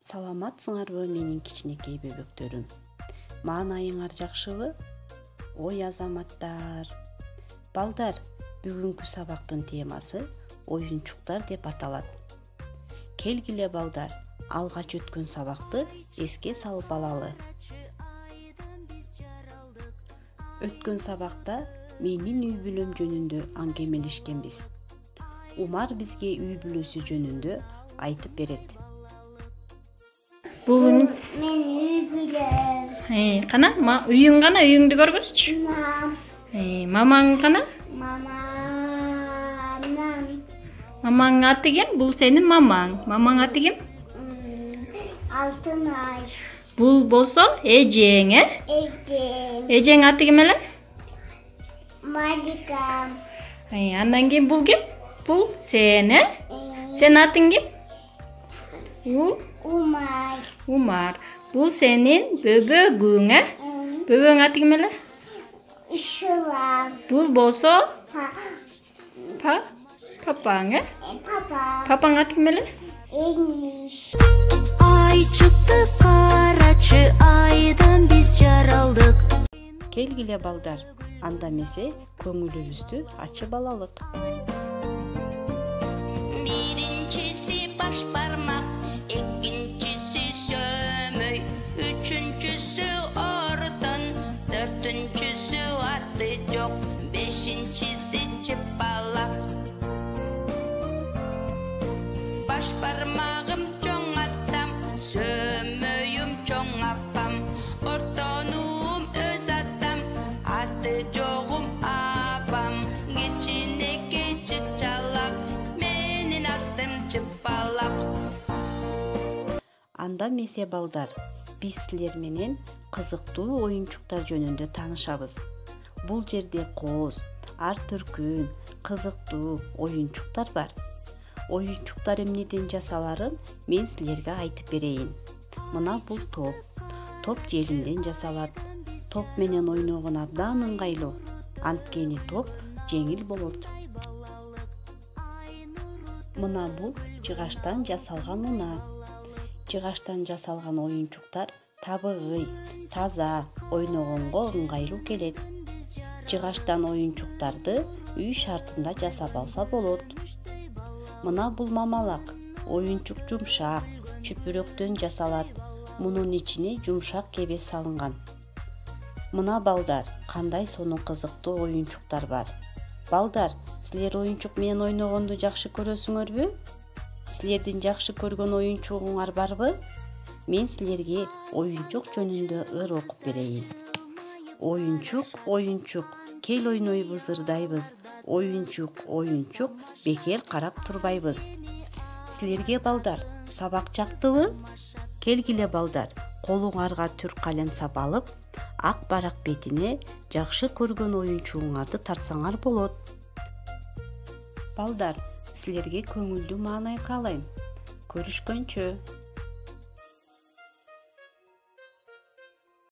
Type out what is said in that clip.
Саламатсыңарбы менин кичинекей бөбөктөрүм? Маанайыңар жакшыбы? Ой азаматтар. Балдар, бүгүнкү сабактын темасы оюнчуктар деп аталат. Келгиле балдар, алгач өткөн сабакты эске салып алалы. Өткөн сабакта менин үй бүлөм жөнүндө аңгемелешкенбиз. Умар бизге үй бүлөсү жөнүндө айтып берет. Бүгүн Мен үй бүлөм. Кана, үйүң кана, үйүңдү көргөзчү. Мамаң кана? Мамаң аты ким? Бул сенин мамаң. Мамаң аты ким? Алтынай. Бул болсо эжең, Эжем. Эжең аты ким эле? Малика. Андан кийин бул ким? Бул сен, Сен атың ким? Умар. Умар. Бул сенин бөбөгүң, Бөбөгүң аты ким эле? Işılam. Бул болсо Papa. папаң, Papa. Папаң аты ким эле? Enmiş. Ай чыкты карачы, айдан биз жаралдык. Келгиле балдар, анда эмесе көңүлүбүздү ачып алалык. Birincisi baş parmak, ikincisi sömöy, üçüncüsü ortan, dördüncüsü adı yok, beşincisi çıpalak. Baş parmağım çoğ atam, sömöyüm çoğ apam, ortanuğum öz atam, adı yoğum apam, geçine geçi çalak, menin adım çıpalak. Анда эмесе балдар, биз силер менен кызыктуу оюнчуктар жөнүндө таанышабыз. Бул жерде кооз, ар түркүн, кызыктуу оюнчуктар бар. Оюнчуктар эмнеден жасаларын мен силерге айтып берейин. Мына бул топ. Топ желимден жасалат. Топ менен ойногон абдан ыңгайлуу. Анткени топ жеңил болот. Мына бул жыгачтан жасалган унаа. Жыгачтан жасалган оюнчуктар табыгый, таза, ойногонго ыңгайлуу келет. Жыгачтан оюнчуктарды үй шартында жасап алса болот. Мына бул мамалак. Оюнчук жумшак, чүпүрөктөн жасалат. Мунун ичине жумшак кебес салынган. Мына балдар, кандай сонун кызыктуу оюнчуктар бар. Балдар, силер оюнчук менен ойногонду жакшы көрөсүңөрбү? Силердин жакшы көргөн оюнчугуңар барбы? Мен силерге оюнчук жөнүндө ыр окуп берейин. Оюнчук, кел ойнойбуз, ырдайбыз. Оюнчук, бекер карап турбайбыз. Силерге балдар, сабак жактыбы? Келгиле балдар, колуңарга түр калем сап алып, ак барак бетине жакшы көргөн оюнчугуңарды тартсаңар болот. Балдар, силерге көңүлдүү маанай каалайм. Көрүшкөнчө.